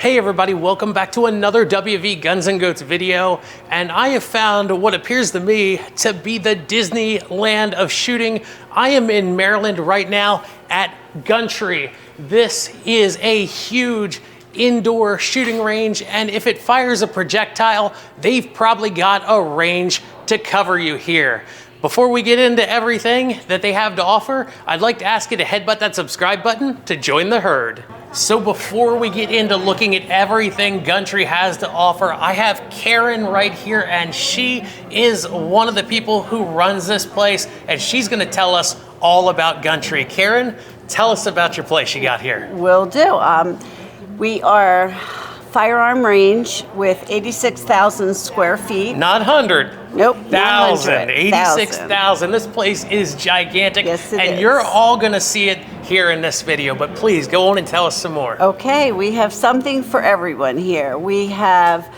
Hey everybody, welcome back to another WV Guns and Goats video, and I have found what appears to me to be the Disneyland of shooting. I am in Maryland right now at Guntry. This is a huge indoor shooting range, and if it fires a projectile, they've probably got a range to cover you here. Before we get into everything that they have to offer, I'd like to ask you to headbutt that subscribe button to join the herd. So before we get into looking at everything Guntry has to offer, I have Karen right here, and she is one of the people who runs this place, and she's gonna tell us all about Guntry. Karen, tell us about your place you got here. Will do. We are firearm range with 86,000 square feet. Not 100. Nope. 1,000. 86,000. This place is gigantic. Yes, it and is. You're all going to see it here in this video, but please go on and tell us some more. Okay, we have something for everyone here. We have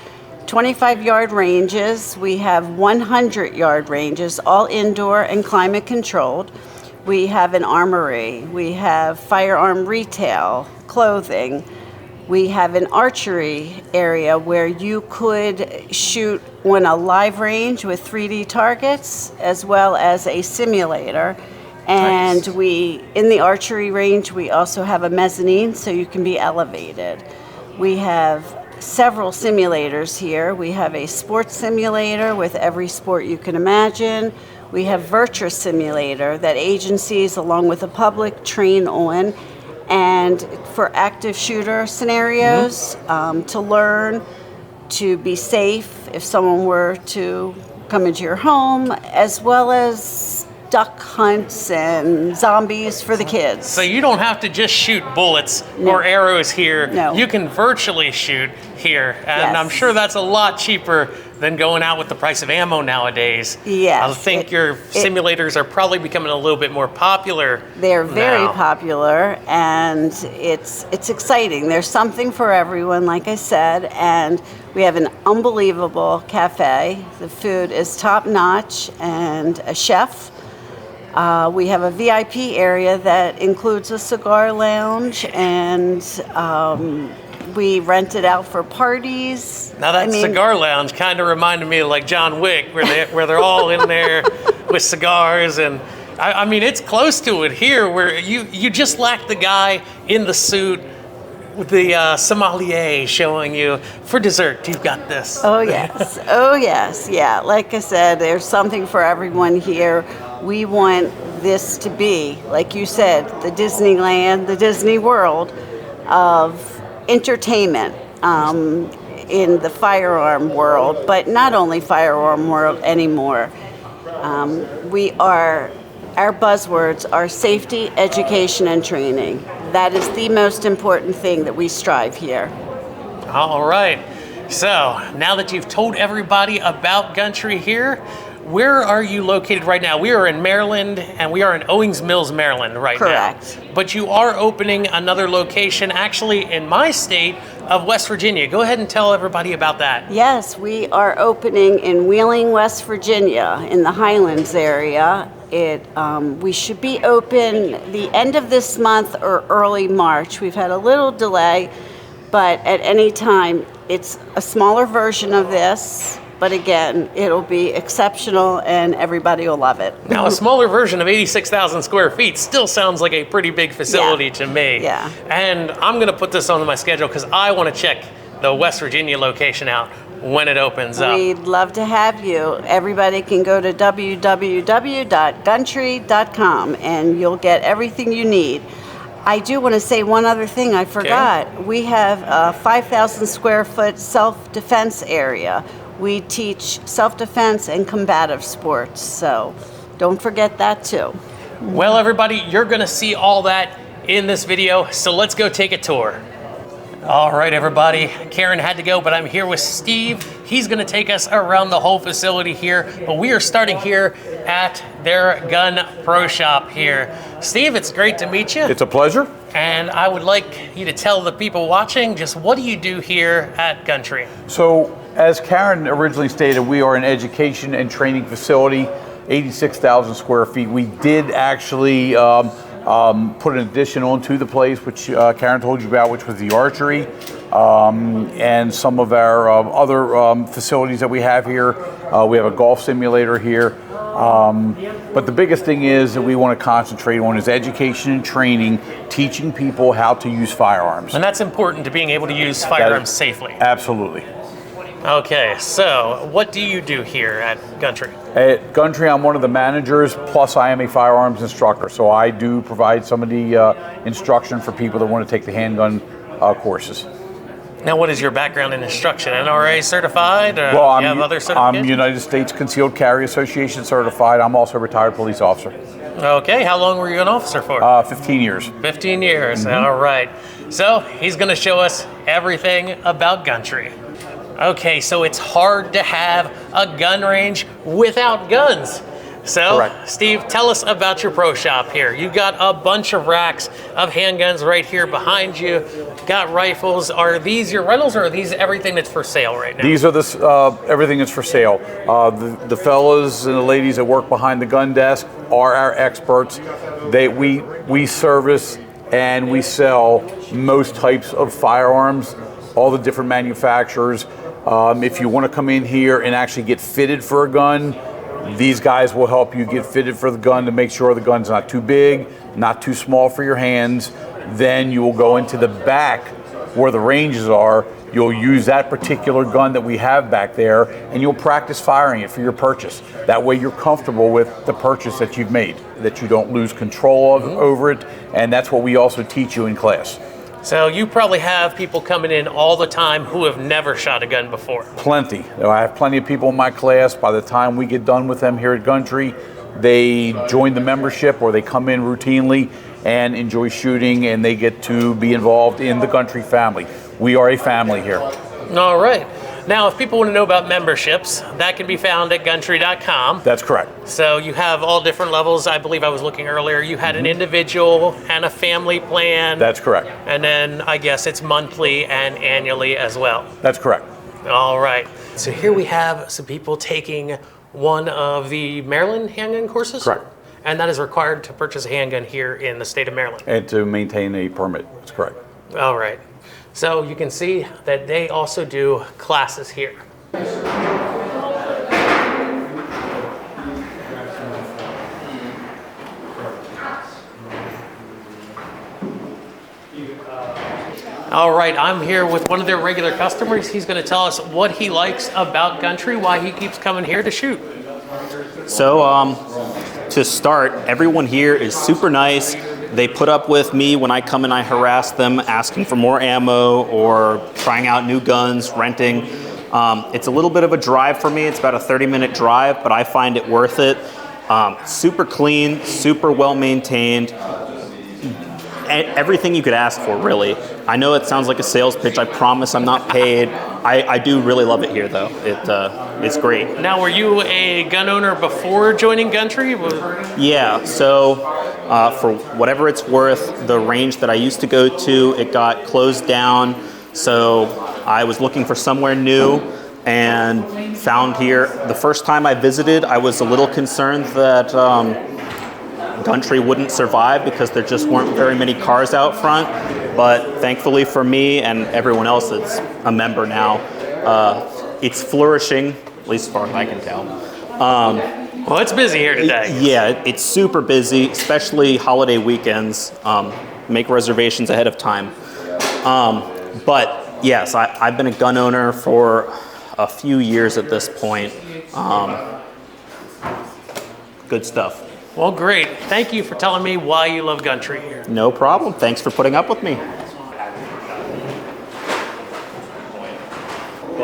25-yard ranges. We have 100-yard ranges, all indoor and climate controlled. We have an armory. We have firearm retail, clothing. We have an archery area where you could shoot on a live range with 3D targets, as well as a simulator. And Nice. in the archery range, we also have a mezzanine so you can be elevated. We have several simulators here. We have a sports simulator with every sport you can imagine. We have Virtua Simulator that agencies along with the public train on. And for active shooter scenarios, to learn to be safe if someone were to come into your home, as well as duck hunts and zombies for the kids. So you don't have to just shoot bullets No. or arrows here. No. You can virtually shoot here. And Yes. I'm sure that's a lot cheaper than going out with the price of ammo nowadays. Yes. I think your simulators are probably becoming a little bit more popular. They're very now. popular, and it's exciting. There's something for everyone, like I said, and we have an unbelievable cafe. The food is top notch, and a chef. We have a VIP area that includes a cigar lounge, and we rent it out for parties. Now that cigar lounge kind of reminded me of like John Wick, where they're all in there with cigars, and I mean it's close to it here, where you just lack the guy in the suit with the sommelier showing you, for dessert, you've got this. Oh yes, oh yes, yeah. Like I said, there's something for everyone here. We want this to be, like you said, the Disneyland, the Disney World of entertainment in the firearm world, but not only firearm world anymore. Our buzzwords are safety, education, and training. That is the most important thing that we strive here. All right. So now that you've told everybody about Guntry here, where are you located right now? We are in Maryland, and we are in Owings Mills, Maryland right Correct. now. But you are opening another location actually in my state of West Virginia. Go ahead and tell everybody about that. Yes, we are opening in Wheeling, West Virginia, in the Highlands area. We should be open the end of this month or early March. We've had a little delay, but at any time, it's a smaller version of this. But again, it'll be exceptional and everybody will love it. Now, a smaller version of 86,000 square feet still sounds like a pretty big facility to me. Yeah. And I'm going to put this on my schedule because I want to check the West Virginia location out when it opens up. We'd love to have you. Everybody can go to www.guntry.com and you'll get everything you need. I do want to say one other thing I forgot. Okay. We have a 5,000 square foot self-defense area. We teach self-defense and combative sports, so don't forget that too. Well, everybody, you're going to see all that in this video, so let's go take a tour. All right, everybody, Karen had to go, but I'm here with Steve. He's going to take us around the whole facility here, but we are starting here at their gun pro shop here. Steve, it's great to meet you. It's a pleasure. And I would like you to tell the people watching just what do you do here at Guntry? So, as Karen originally stated, we are an education and training facility, 86,000 square feet. We did actually put an addition onto the place, which Karen told you about, which was the archery. and some of our other facilities that we have here. We have a golf simulator here. But the biggest thing is that we want to concentrate on is education and training, teaching people how to use firearms. And that's important to being able to use firearms safely. Absolutely. Okay, so what do you do here at Guntry? At Guntry, I'm one of the managers, plus I am a firearms instructor. So I do provide some of the instruction for people that want to take the handgun courses. Now, what is your background in instruction? NRA certified? Well, you have other certificates? I'm United States Concealed Carry Association certified. I'm also a retired police officer. Okay, how long were you an officer for? 15 years. 15 years, all right. So he's going to show us everything about Guntry. Okay, so it's hard to have a gun range without guns. So, Correct. Steve, tell us about your pro shop here. You've got a bunch of racks of handguns right here behind you. Got rifles. Are these your rentals, or are these everything that's for sale right now? These are everything that's for sale. The fellas and the ladies that work behind the gun desk are our experts. We service and we sell most types of firearms, all the different manufacturers. If you want to come in here and actually get fitted for a gun, these guys will help you get fitted for the gun to make sure the gun's not too big, not too small for your hands. Then you will go into the back where the ranges are. You'll use that particular gun that we have back there, and you'll practice firing it for your purchase. That way you're comfortable with the purchase that you've made, that you don't lose control of over it, and that's what we also teach you in class. So you probably have people coming in all the time who have never shot a gun before. Plenty. I have plenty of people in my class. By the time we get done with them here at Guntry, they join the membership or they come in routinely and enjoy shooting, and they get to be involved in the Guntry family. We are a family here. All right. Now, if people want to know about memberships, that can be found at Guntry.com. That's correct. So you have all different levels. I believe I was looking earlier. You had an individual and a family plan. That's correct. And then I guess it's monthly and annually as well. That's correct. All right. So here we have some people taking one of the Maryland handgun courses. Correct. And that is required to purchase a handgun here in the state of Maryland. And to maintain a permit. That's correct. All right. So you can see that they also do classes here. All right, I'm here with one of their regular customers. He's going to tell us what he likes about Guntry, why he keeps coming here to shoot. So, to start, everyone here is super nice. They put up with me when I come and I harass them, asking for more ammo or trying out new guns, renting. It's a little bit of a drive for me. It's about a 30-minute drive, but I find it worth it. Super clean, super well maintained. Everything you could ask for, really. I know it sounds like a sales pitch. I promise I'm not paid. I do really love it here, though. It's great. Now, were you a gun owner before joining Guntry? Yeah, so for whatever it's worth, the range that I used to go to, it got closed down. So I was looking for somewhere new and found here. The first time I visited, I was a little concerned that Guntry wouldn't survive because there just weren't very many cars out front. But thankfully for me and everyone else that's a member now, it's flourishing, at least as far as I can tell. Well, it's busy here today. Yeah, it's super busy, especially holiday weekends. Make reservations ahead of time. But yes, I've been a gun owner for a few years at this point. Good stuff. Well, great. Thank you for telling me why you love Guntry here. No problem. Thanks for putting up with me.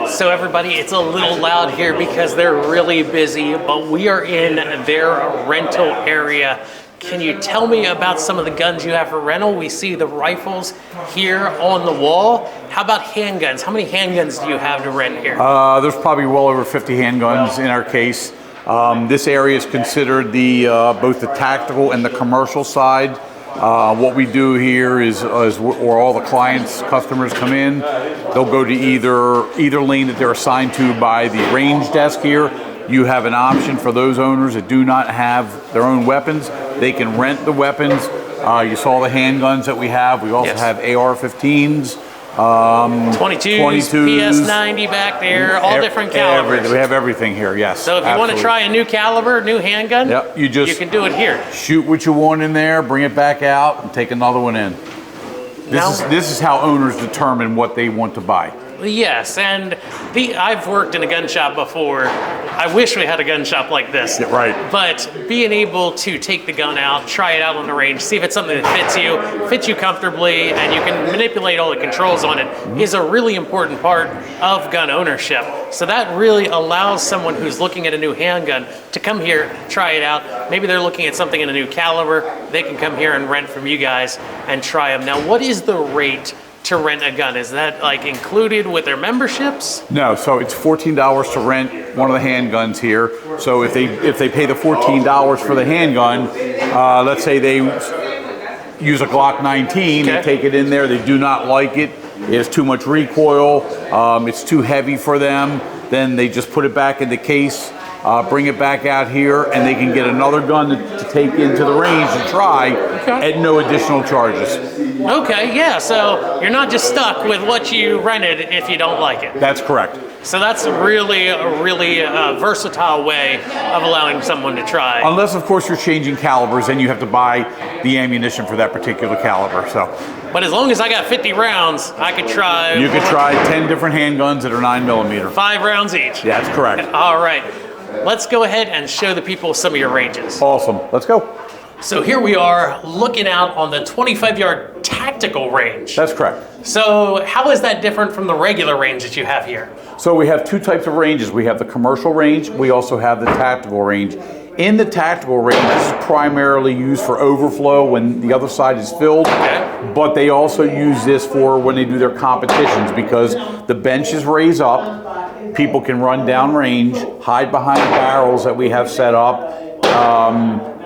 So everybody, it's a little loud here because they're really busy, but we are in their rental area. Can you tell me about some of the guns you have for rental? We see the rifles here on the wall. How about handguns? How many handguns do you have to rent here? There's probably well over 50 handguns in our case. This area is considered both the tactical and the commercial side. What we do here is where all the customers come in, they'll go to either lane that they're assigned to by the range desk here. You have an option for those owners that do not have their own weapons. They can rent the weapons. You saw the handguns that we have. We also have AR-15s. 22s, PS90 back there, all different calibers. We have everything here, yes. So if you want to try a new caliber, new handgun, yep, you can do it here. Shoot what you want in there, bring it back out, and take another one in. This is how owners determine what they want to buy. Yes, and I've worked in a gun shop before. I wish we had a gun shop like this. Yeah, right. But being able to take the gun out, try it out on the range, see if it's something that fits you comfortably, and you can manipulate all the controls on it, is a really important part of gun ownership. So that really allows someone who's looking at a new handgun to come here, try it out. Maybe they're looking at something in a new caliber. They can come here and rent from you guys and try them. Now, what is the rate to rent a gun? Is that like included with their memberships? No, so it's $14 to rent one of the handguns here. So if they pay the $14 for the handgun, let's say they use a Glock 19, they take it in there, they do not like it, it has too much recoil, it's too heavy for them, then they just put it back in the case, bring it back out here, and they can get another gun to take into the range to try at no additional charges. Okay, yeah, so you're not just stuck with what you rented if you don't like it. That's correct. So that's a really versatile way of allowing someone to try. Unless, of course, you're changing calibers and you have to buy the ammunition for that particular caliber. So, but as long as I got 50 rounds, I could try. You could try 10 different handguns that are 9mm. 5 rounds each. Yeah, that's correct. All right. Let's go ahead and show the people some of your ranges. Awesome. Let's go. So here we are looking out on the 25-yard tactical range. That's correct. So how is that different from the regular range that you have here? So we have two types of ranges. We have the commercial range. We also have the tactical range. In the tactical range, this is primarily used for overflow when the other side is filled. Okay. But they also use this for when they do their competitions because the benches raise up. People can run down range, hide behind the barrels that we have set up,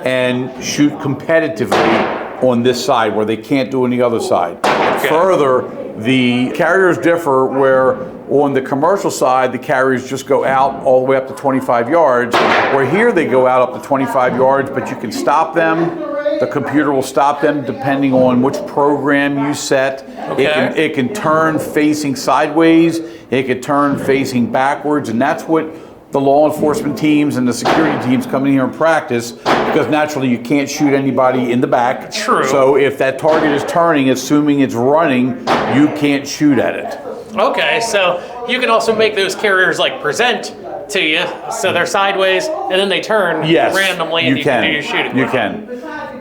and shoot competitively on this side where they can't do on the other side. Okay. Further, the carriers differ where on the commercial side, the carriers just go out all the way up to 25 yards, where here they go out up to 25 yards, but you can stop them. The computer will stop them depending on which program you set. Okay. It can turn facing sideways, it can turn facing backwards, and that's what the law enforcement teams and the security teams come in here and practice, because naturally you can't shoot anybody in the back. True. So if that target is turning, assuming it's running, you can't shoot at it. Okay, so you can also make those carriers like present to you, so they're sideways, and then they turn randomly, and you can do your shooting. You can.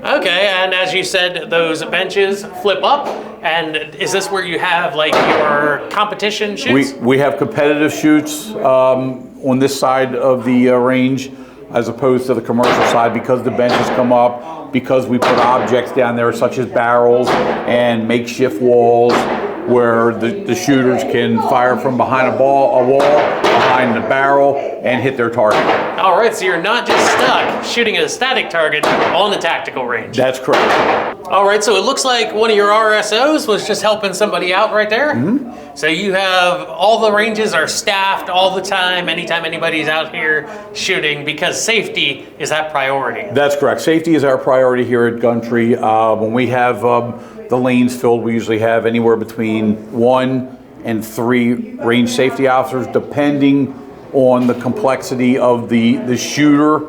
Okay, and as you said, those benches flip up, and is this where you have like your competition shoots? We have competitive shoots on this side of the range as opposed to the commercial side because the benches come up, because we put objects down there such as barrels and makeshift walls where the shooters can fire from behind a wall, behind the barrel, and hit their target. All right, so you're not just stuck shooting at a static target on the tactical range. That's correct. All right, so it looks like one of your RSOs was just helping somebody out right there. Mm-hmm. So you have, all the ranges are staffed all the time, anytime anybody's out here shooting, because safety is that priority. That's correct. Safety is our priority here at Guntry. When we have the lanes filled, we usually have anywhere between 1 and 3 range safety officers, depending on the complexity of the shooter,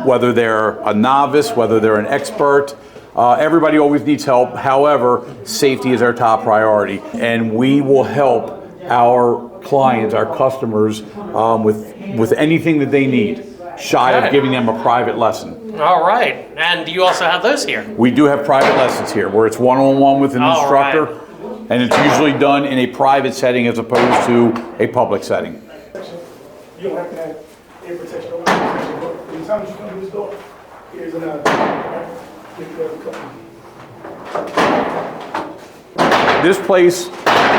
whether they're a novice, whether they're an expert. Everybody always needs help. However, safety is our top priority, and we will help our clients, our customers, with anything that they need, shy of giving them a private lesson. All right, and you also have those here? We do have private lessons here, where it's one-on-one with an instructor, and it's usually done in a private setting as opposed to a public setting. You don't have to have air protection or protection, but when the time you come to this door, here's another. This place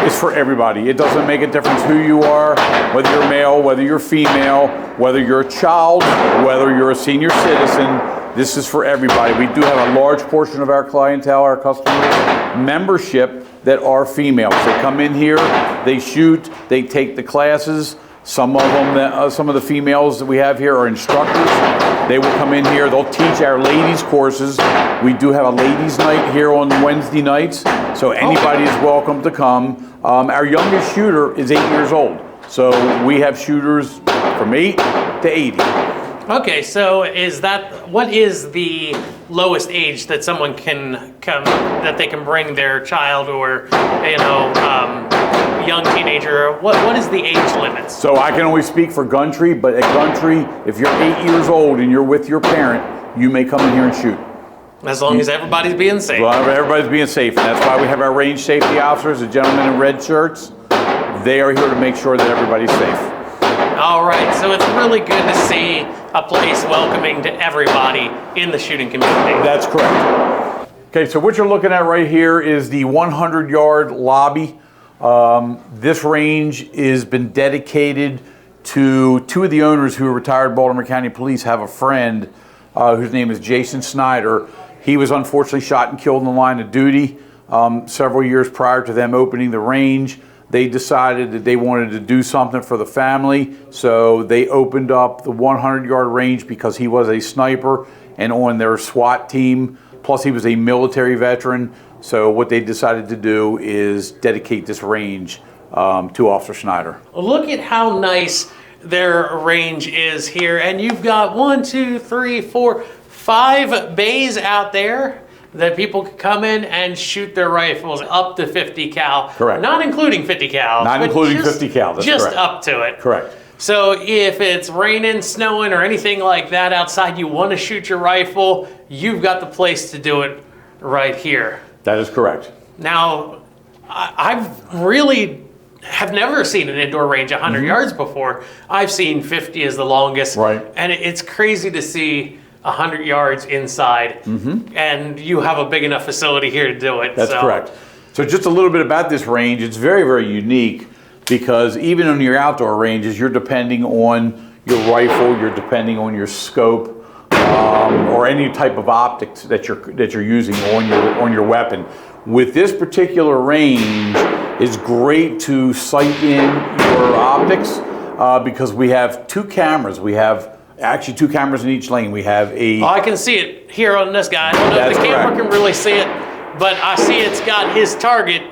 is for everybody. It doesn't make a difference who you are, whether you're male, whether you're female, whether you're a child, whether you're a senior citizen. This is for everybody. We do have a large portion of our clientele, our customers, membership that are females. They come in here, they shoot, they take the classes. Some of them, some of the females that we have here are instructors. They will come in here. They'll teach our ladies courses. We do have a ladies' night here on Wednesday nights, so anybody is welcome to come. Our youngest shooter is 8 years old, so we have shooters from 8 to 80. Okay, so what is the lowest age that someone can come, that they can bring their child or, young teenager? What is the age limit? So I can only speak for Guntry, but at Guntry, if you're 8 years old and you're with your parent, you may come in here and shoot. As long as everybody's being safe. Well, everybody's being safe, and that's why we have our range safety officers, the gentlemen in red shirts. They are here to make sure that everybody's safe. All right, so it's really good to see a place welcoming to everybody in the shooting community. That's correct. Okay, so what you're looking at right here is the 100-yard lobby. This range has been dedicated to two of the owners who are retired Baltimore County Police. Have a friend whose name is Jason Snyder. He was unfortunately shot and killed in the line of duty several years prior to them opening the range. They decided that they wanted to do something for the family, so they opened up the 100-yard range because he was a sniper and on their SWAT team, plus he was a military veteran. So what they decided to do is dedicate this range to Officer Snyder. Look at how nice their range is here, and you've got 1, 2, 3, 4, 5 bays out there that people can come in and shoot their rifles up to 50 cal. Correct. Not including 50 cal. Not including 50 cal, that's just correct. up to it. Correct. So if it's raining, snowing, or anything like that outside, you want to shoot your rifle, you've got the place to do it right here. That is correct. Now, I've really have never seen an indoor range 100 yards before. I've seen 50 as the longest. Right. And it's crazy to see 100 yards inside, and you have a big enough facility here to do it. That's correct. So just a little bit about this range. It's very, very unique because even on your outdoor ranges, you're depending on your rifle, you're depending on your scope, or any type of optics that you're using on your weapon. With this particular range, it's great to sight in your optics because we have 2 cameras. We have actually 2 cameras in each lane. We have a... Oh, I can see it here on this guy. I don't know if the camera can really see it, but I see it's got his target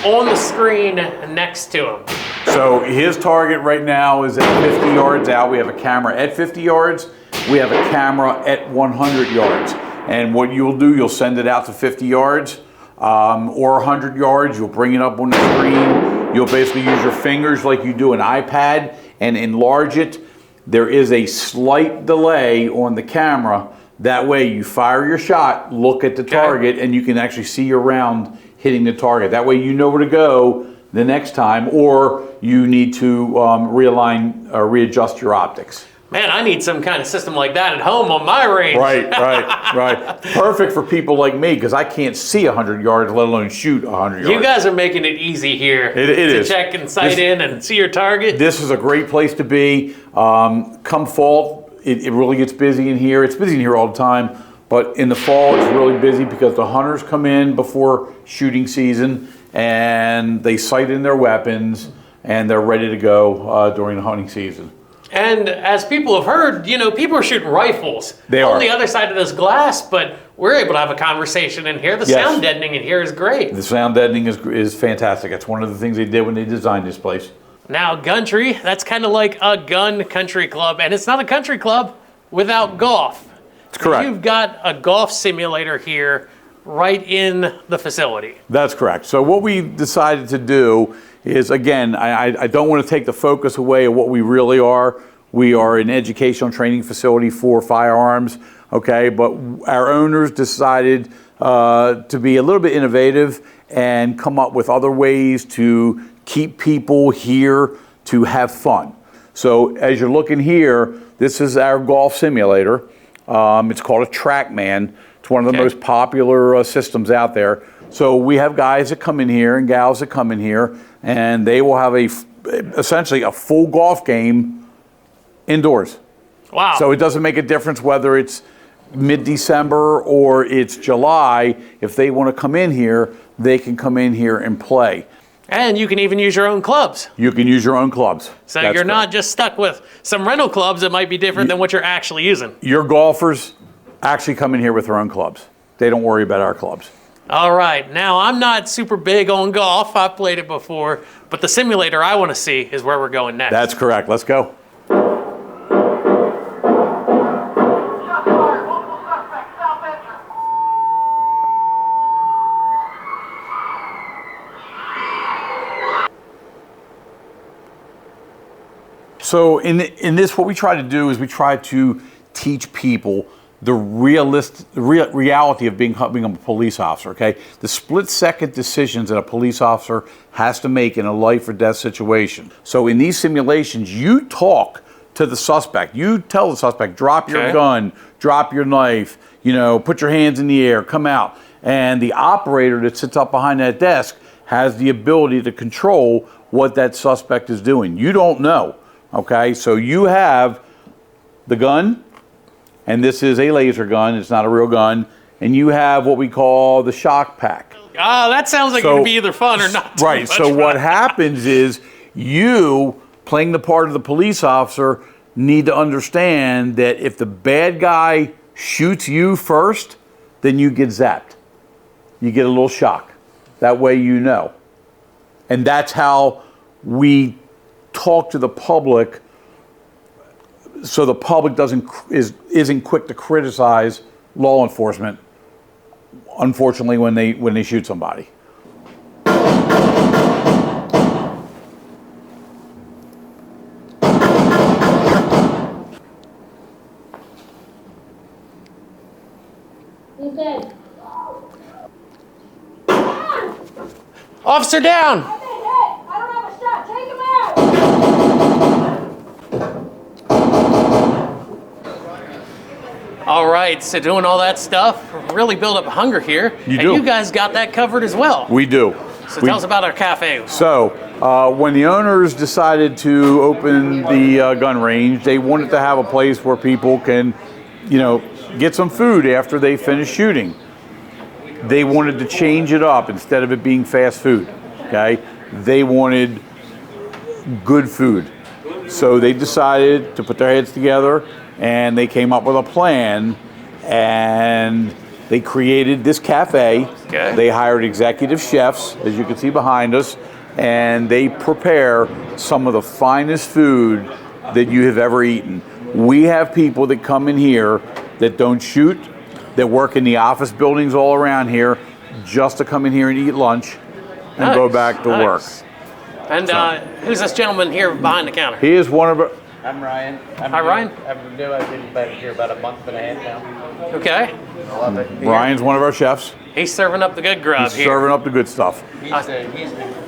on the screen next to him. So his target right now is at 50 yards out. We have a camera at 50 yards. We have a camera at 100 yards. And what you'll do, you'll send it out to 50 yards or 100 yards. You'll bring it up on the screen. You'll basically use your fingers like you do an iPad and enlarge it. There is a slight delay on the camera. That way you fire your shot, look at the target, and you can actually see your round hitting the target. That way you know where to go the next time, or you need to realign or readjust your optics. Man, I need some kind of system like that at home on my range. Right. Perfect for people like me because I can't see 100 yards, let alone shoot 100 yards. You guys are making it easy here It to is. check and sight in and see your target. This is a great place to be. Come fall, it really gets busy in here. It's busy in here all the time, but in the fall it's really busy because the hunters come in before shooting season and they sight in their weapons and they're ready to go during the hunting season. And as people have heard, people are shooting rifles on the other side of this glass, but we're able to have a conversation in here. The sound deadening in here is great. The sound deadening is fantastic. That's one of the things they did when they designed this place. Now, Guntry, that's kind of like a gun country club, and it's not a country club without golf. That's correct. You've got a golf simulator here right in the facility. That's correct. So what we decided to do is, again, I don't want to take the focus away of what we really are. We are an educational training facility for firearms, okay? But our owners decided to be a little bit innovative and come up with other ways to keep people here to have fun. So as you're looking here, this is our golf simulator. It's called a TrackMan. It's one of the most popular systems out there. So we have guys that come in here and gals that come in here, and they will have essentially a full golf game indoors. Wow. So it doesn't make a difference whether it's mid-December or it's July. If they want to come in here, they can come in here and play. And you can even use your own clubs. You can use your own clubs. So That's you're not correct. just stuck with some rental clubs that might be different than what you're actually using. Your golfers actually come in here with their own clubs. They don't worry about our clubs. All right, now I'm not super big on golf. I've played it before, but the simulator I want to see is where we're going next. That's correct. Let's go. So in this, what we try to do is we try to teach people the reality of being a police officer, okay? The split-second decisions that a police officer has to make in a life or death situation. So in these simulations, you talk to the suspect. You tell the suspect, drop your gun, drop your knife, you know, put your hands in the air, come out. And the operator that sits up behind that desk has the ability to control what that suspect is doing. You don't know. Okay, so you have the gun, and this is a laser gun, it's not a real gun, and you have what we call the shock pack. Oh, that sounds like it would be either fun or not. Right, so what happens is you, playing the part of the police officer, need to understand that if the bad guy shoots you first, then you get zapped. You get a little shock. That way you know. And that's how we talk to the public, so the public isn't quick to criticize law enforcement, unfortunately, when they shoot somebody. Okay. Officer down! All right, so doing all that stuff really build up hunger here. You and do. You guys got that covered as well. We do. So tell us about our cafe. So when the owners decided to open the gun range, they wanted to have a place where people can, you know, get some food after they finish shooting. They wanted to change it up instead of it being fast food. Okay, they wanted good food. So they decided to put their heads together and they came up with a plan and they created this cafe. Okay. They hired executive chefs, as you can see behind us, and they prepare some of the finest food that you have ever eaten. We have people that come in here that don't shoot, that work in the office buildings all around here just to come in here and eat lunch and go back to work. And who's this gentleman here behind the counter? He is one of our... I'm Ryan. Hi, Ryan. I'm new. I've been back here about a month and a half now. Okay. I love it. Ryan's one of our chefs. He's serving up the good grub He's here. serving up the good stuff. He's the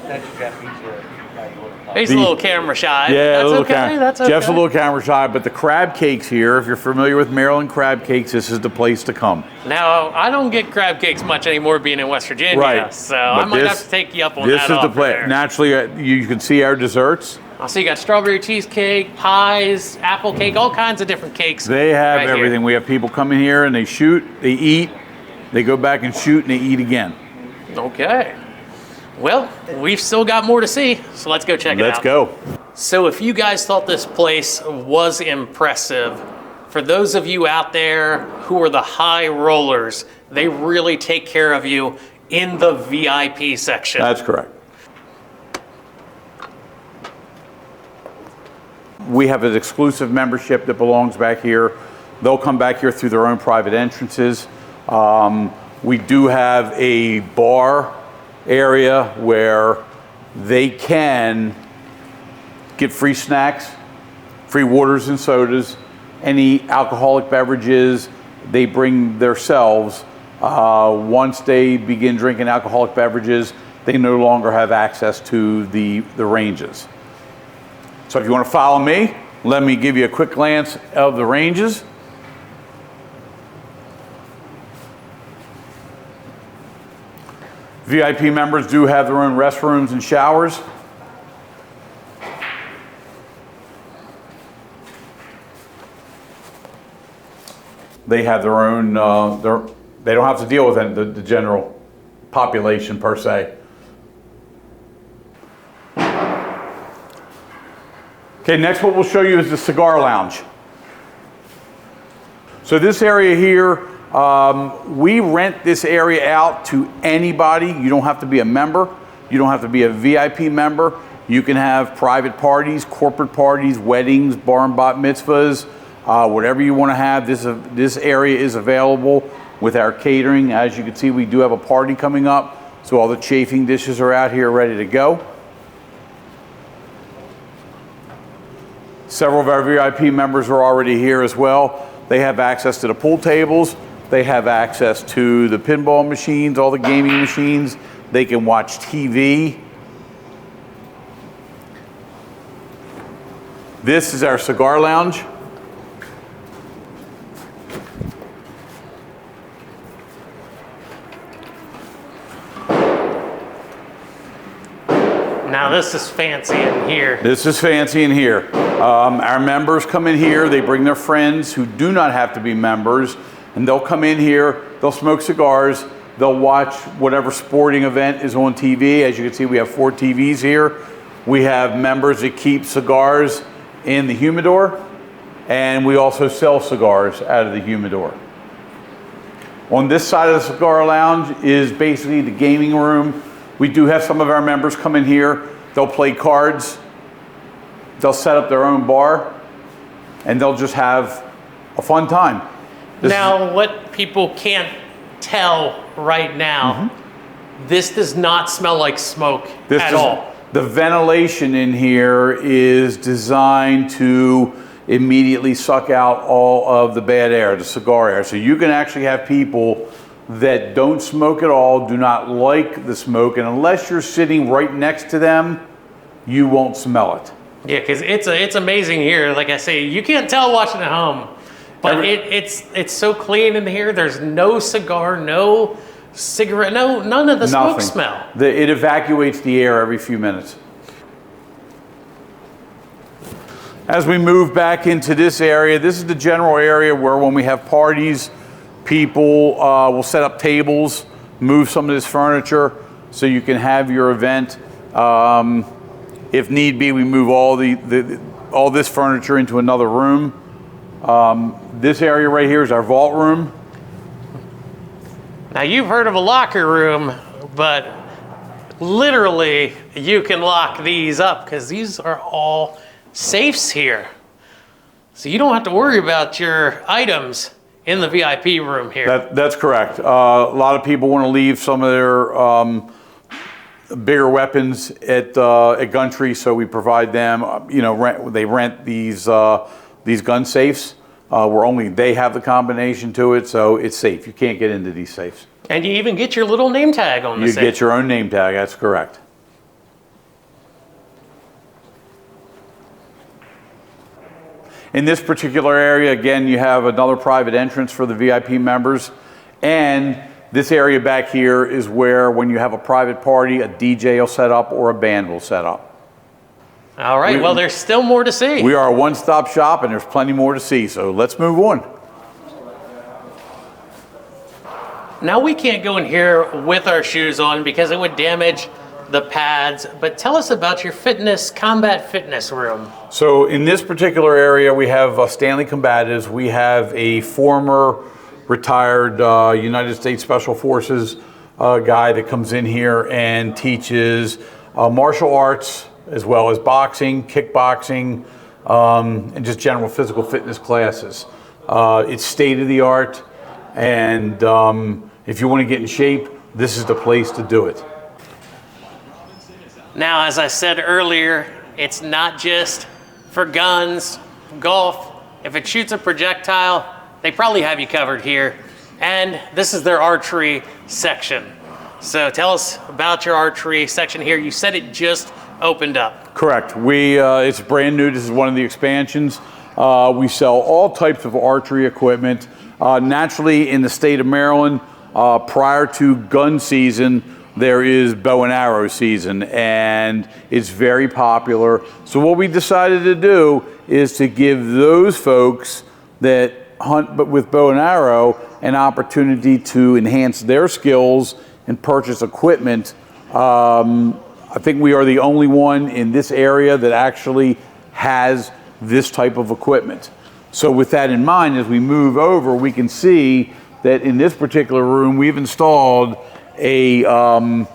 country chef. He's a little camera shy. Yeah, That's a little okay. That's okay. Jeff's a little camera shy, but the crab cakes here, if you're familiar with Maryland crab cakes, this is the place to come. Now, I don't get crab cakes much anymore being in West Virginia, Right. so I might have to take you up on that. This is the offer place. there. Naturally, you can see our desserts. So you got strawberry cheesecake, pies, apple cake, all kinds of different cakes. They have right everything. here. We have people come in here and they shoot, they eat, they go back and shoot, and they eat again. Okay. Well, we've still got more to see, so let's go check it out. Let's go. So if you guys thought this place was impressive, for those of you out there who are the high rollers, they really take care of you in the VIP section. That's correct. We have an exclusive membership that belongs back here. They'll come back here through their own private entrances. We do have a bar area where they can get free snacks, free waters and sodas, any alcoholic beverages they bring themselves. Once they begin drinking alcoholic beverages, they no longer have access to the ranges. So if you want to follow me, let me give you a quick glance of the ranges. VIP members do have their own restrooms and showers. They have their own, they don't have to deal with the general population per se. Okay, next what we'll show you is the cigar lounge. So this area here, we rent this area out to anybody. You don't have to be a member. You don't have to be a VIP member. You can have private parties, corporate parties, weddings, bar and bat mitzvahs, whatever you want to have. This area is available with our catering. As you can see, we do have a party coming up. So all the chafing dishes are out here ready to go. Several of our VIP members are already here as well. They have access to the pool tables. They have access to the pinball machines, all the gaming machines. They can watch TV. This is our cigar lounge. Now this is fancy in here. This is fancy in here. Our members come in here, they bring their friends who do not have to be members, and they'll come in here, they'll smoke cigars, they'll watch whatever sporting event is on TV. As you can see, we have 4 TVs here. We have members that keep cigars in the humidor, and we also sell cigars out of the humidor. On this side of the cigar lounge is basically the gaming room. We do have some of our members come in here, they'll play cards, they'll set up their own bar, and they'll just have a fun time. Now, what people can't tell right now, this does not smell like smoke at all. The ventilation in here is designed to immediately suck out all of the bad air, the cigar air. So you can actually have people that don't smoke at all, do not like the smoke, and unless you're sitting right next to them, you won't smell it. Yeah, because it's amazing here. Like I say, you can't tell watching at home, but it's so clean in here. There's no cigar, no cigarette, none of the smoke smell. It evacuates the air every few minutes. As we move back into this area, this is the general area where when we have parties, people will set up tables, move some of this furniture so you can have your event. If need be, we move all this furniture into another room. This area right here is our vault room. Now you've heard of a locker room, but literally you can lock these up because these are all safes here. So you don't have to worry about your items in the VIP room here. That's correct. A lot of people want to leave some of their bigger weapons at Guntry, so we provide them. They rent these gun safes. Where only they have the combination to it, so it's safe. You can't get into these safes. And you even get your little name tag on the safe. You get your own name tag, that's correct. In this particular area, again, you have another private entrance for the VIP members. And this area back here is where, when you have a private party, a DJ will set up or a band will set up. All right, well, there's still more to see. We are a one-stop shop, and there's plenty more to see, so let's move on. Now, we can't go in here with our shoes on because it would damage the pads, but tell us about your combat fitness room. So in this particular area, we have Stanley Combatives. We have a former retired United States Special Forces guy that comes in here and teaches martial arts, as well as boxing, kickboxing, and just general physical fitness classes. It's state-of-the-art, and if you want to get in shape, this is the place to do it. Now, as I said earlier, it's not just for guns, golf. If it shoots a projectile, they probably have you covered here. And this is their archery section. So tell us about your archery section here. You said it just opened up. Correct. It's brand new. This is one of the expansions. We sell all types of archery equipment. Naturally, in the state of Maryland, prior to gun season, there is bow and arrow season, and it's very popular. So what we decided to do is to give those folks that hunt but with bow and arrow an opportunity to enhance their skills and purchase equipment. I think we are the only one in this area that actually has this type of equipment. So with that in mind, as we move over, we can see that in this particular room, we've installed a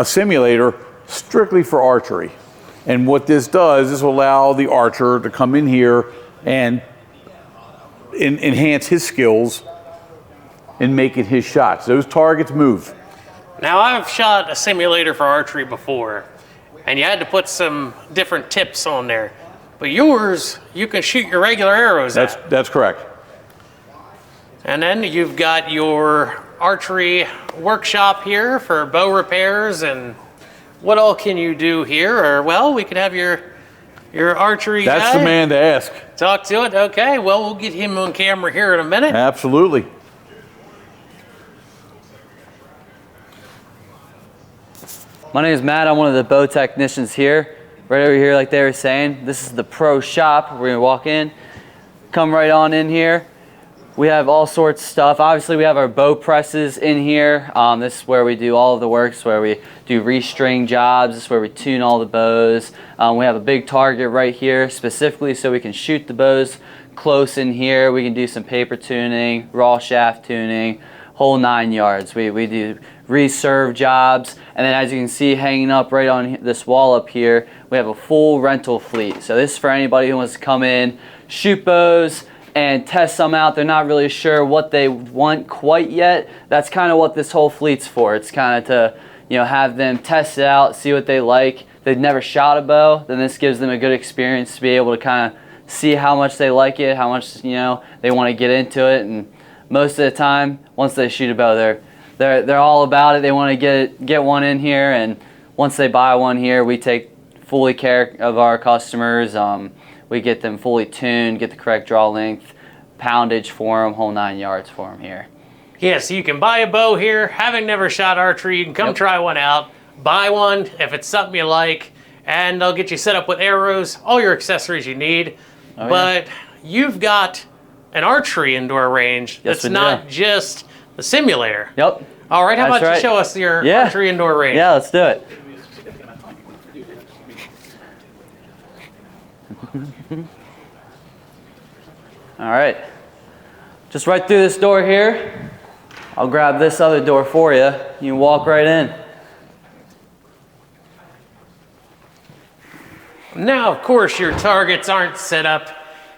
simulator strictly for archery. And what this does, this will allow the archer to come in here and enhance his skills in making his shots. Those targets move. Now, I've shot a simulator for archery before, and you had to put some different tips on there. But yours, you can shoot your regular arrows at. That's correct. And then you've got your archery workshop here for bow repairs, and what all can you do here? Or, well, we could have your archery guy. That's the man to ask. Talk to it. Okay, well, we'll get him on camera here in a minute. Absolutely. My name is Matt. I'm one of the bow technicians here. Right over here, like they were saying, this is the pro shop. We're gonna walk in, come right on in here. We have all sorts of stuff. Obviously, we have our bow presses in here. This is where we do all of the work. This is where we do restring jobs. This is where we tune all the bows. We have a big target right here specifically so we can shoot the bows close in here. We can do some paper tuning, raw shaft tuning, whole 9 yards. We do reserve jobs, and then as you can see hanging up right on this wall up here, we have a full rental fleet. So this is for anybody who wants to come in, shoot bows, and test some out. They're not really sure what they want quite yet. That's kind of what this whole fleet's for. It's kind of to, you know, have them test it out, see what they like. They've never shot a bow, then this gives them a good experience to be able to kind of see how much they like it, how much, you know, they want to get into it. And most of the time, once they shoot a bow, they're all about it. They want to get one in here, and once they buy one here, we take fully care of our customers. We get them fully tuned, get the correct draw length, poundage for them, whole 9 yards for them here. Yeah, so you can buy a bow here. Having never shot archery, you can come try one out, buy one if it's something you like, and they'll get you set up with arrows, all your accessories you need. Oh, but you've got an archery indoor range that's not just the simulator. Yep. All right, how That's about right. you show us your Yeah. archery indoor range? Yeah, let's do it. All right, just right through this door here. I'll grab this other door for you. You can walk right in. Now, of course, your targets aren't set up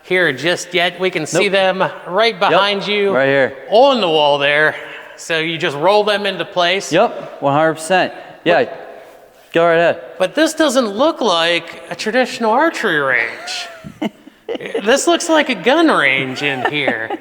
here just yet. We can see them right behind you. Right here. On the wall there. So you just roll them into place. Yep, 100%. Yeah, go right ahead. But this doesn't look like a traditional archery range. This looks like a gun range in here.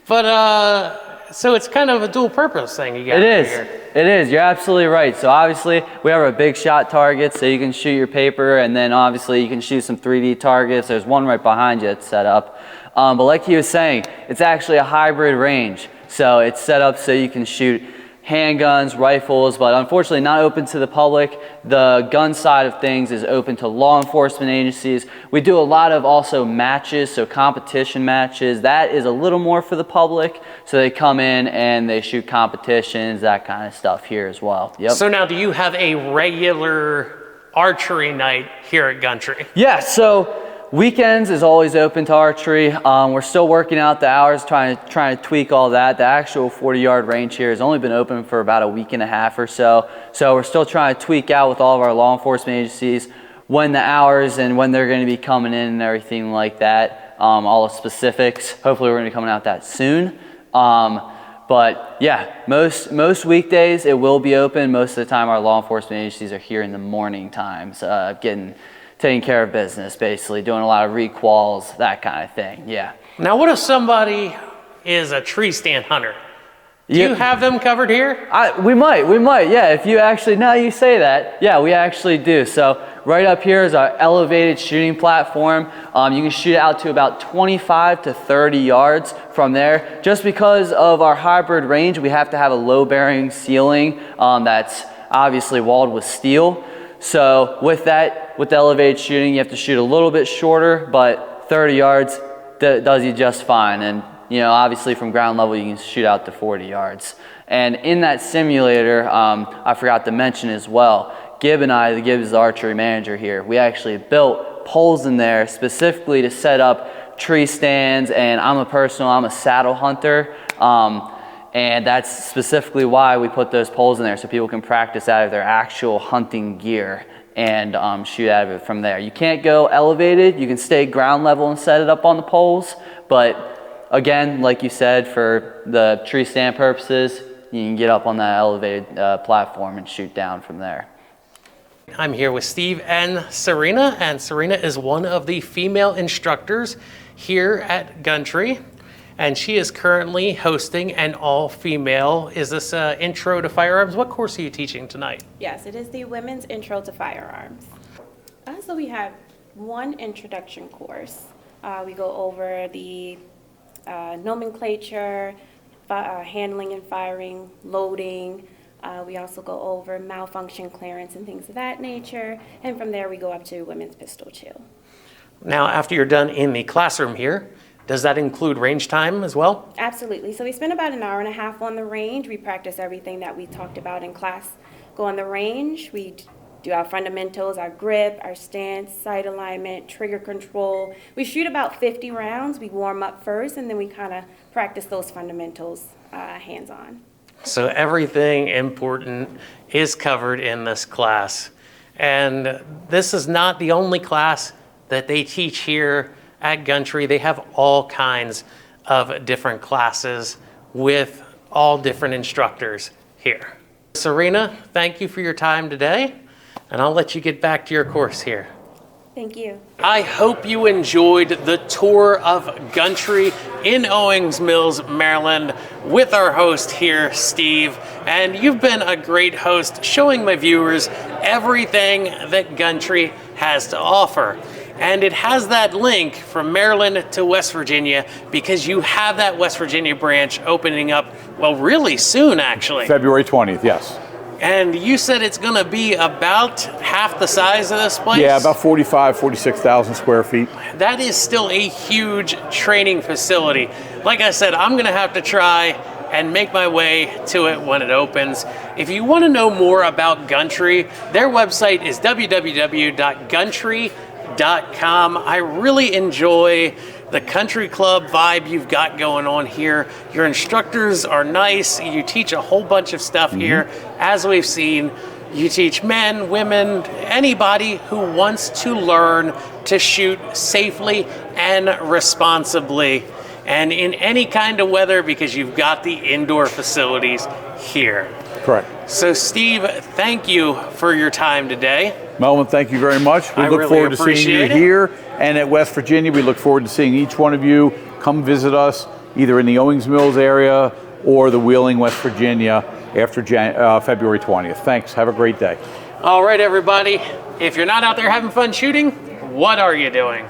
But, so it's kind of a dual purpose thing you got here. It is. You're absolutely right. So obviously we have our big shot targets, so you can shoot your paper, and then obviously you can shoot some 3D targets. There's one right behind you that's set up. But like he was saying, it's actually a hybrid range. So it's set up so you can shoot handguns, rifles, but unfortunately not open to the public. The gun side of things is open to law enforcement agencies. We do a lot of also matches, so competition matches. That is a little more for the public. So they come in and they shoot competitions, that kind of stuff here as well. Yep. So now, do you have a regular archery night here at Guntry? Yeah, so weekends is always open to archery. We're still working out the hours, trying to tweak all that. The actual 40-yard range here has only been open for about a week and a half or so. So we're still trying to tweak out with all of our law enforcement agencies when the hours and when they're going to be coming in and everything like that. All the specifics. Hopefully we're going to be coming out that soon. But yeah, most weekdays it will be open. Most of the time our law enforcement agencies are here in the morning times, taking care of business, basically doing a lot of requals, that kind of thing. Yeah. Now, what if somebody is a tree stand hunter? Do you have them covered here? We might, yeah. If you actually, now you say that, yeah, we actually do. So right up here is our elevated shooting platform. You can shoot out to about 25 to 30 yards from there. Just because of our hybrid range, we have to have a low-bearing ceiling that's obviously walled with steel. So with that, with the elevated shooting, you have to shoot a little bit shorter, but 30 yards does you just fine. And you know, obviously from ground level, you can shoot out to 40 yards. And in that simulator, I forgot to mention as well, Gibb and I, the Gibbs archery manager here, we actually built poles in there specifically to set up tree stands, and I'm a saddle hunter. And that's specifically why we put those poles in there, so people can practice out of their actual hunting gear and shoot out of it from there. You can't go elevated, you can stay ground level and set it up on the poles, but again, like you said, for the tree stand purposes, you can get up on that elevated platform and shoot down from there. I'm here with Steve and Serena is one of the female instructors here at Guntry. And she is currently hosting an all-female, is this Intro to Firearms? What course are you teaching tonight? Yes, it is the Women's Intro to Firearms. So we have one introduction course. We go over the nomenclature, handling and firing, loading. We also go over malfunction clearance and things of that nature. And from there we go up to women's pistol chill. Now, after you're done in the classroom here, does that include range time as well? Absolutely. So we spend about an hour and a half on the range. We practice everything that we talked about in class. Go on the range. We do our fundamentals, our grip, our stance, sight alignment, trigger control. We shoot about 50 rounds. We warm up first, and then we kind of practice those fundamentals hands-on. So everything important is covered in this class. And this is not the only class that they teach here at Guntry. They have all kinds of different classes with all different instructors here. Serena, thank you for your time today, and I'll let you get back to your course here. Thank you. I hope you enjoyed the tour of Guntry in Owings Mills, Maryland, with our host here, Steve. And you've been a great host, showing my viewers everything that Guntry has to offer. And it has that link from Maryland to West Virginia because you have that West Virginia branch opening up, well, really soon, actually. February 20th, yes. And you said it's going to be about half the size of this place? Yeah, about 46,000 square feet. That is still a huge training facility. Like I said, I'm going to have to try and make my way to it when it opens. If you want to know more about Guntry, their website is www.guntry.com. I really enjoy the country club vibe you've got going on here. Your instructors are nice. You teach a whole bunch of stuff here. As we've seen, you teach men, women, anybody who wants to learn to shoot safely and responsibly and in any kind of weather because you've got the indoor facilities here. Correct. So Steve, thank you for your time today. Melvin, thank you very much. We look forward to seeing you here and at West Virginia. We look forward to seeing each one of you come visit us either in the Owings Mills area or the Wheeling, West Virginia after February 20th. Thanks. Have a great day. All right, everybody. If you're not out there having fun shooting, what are you doing?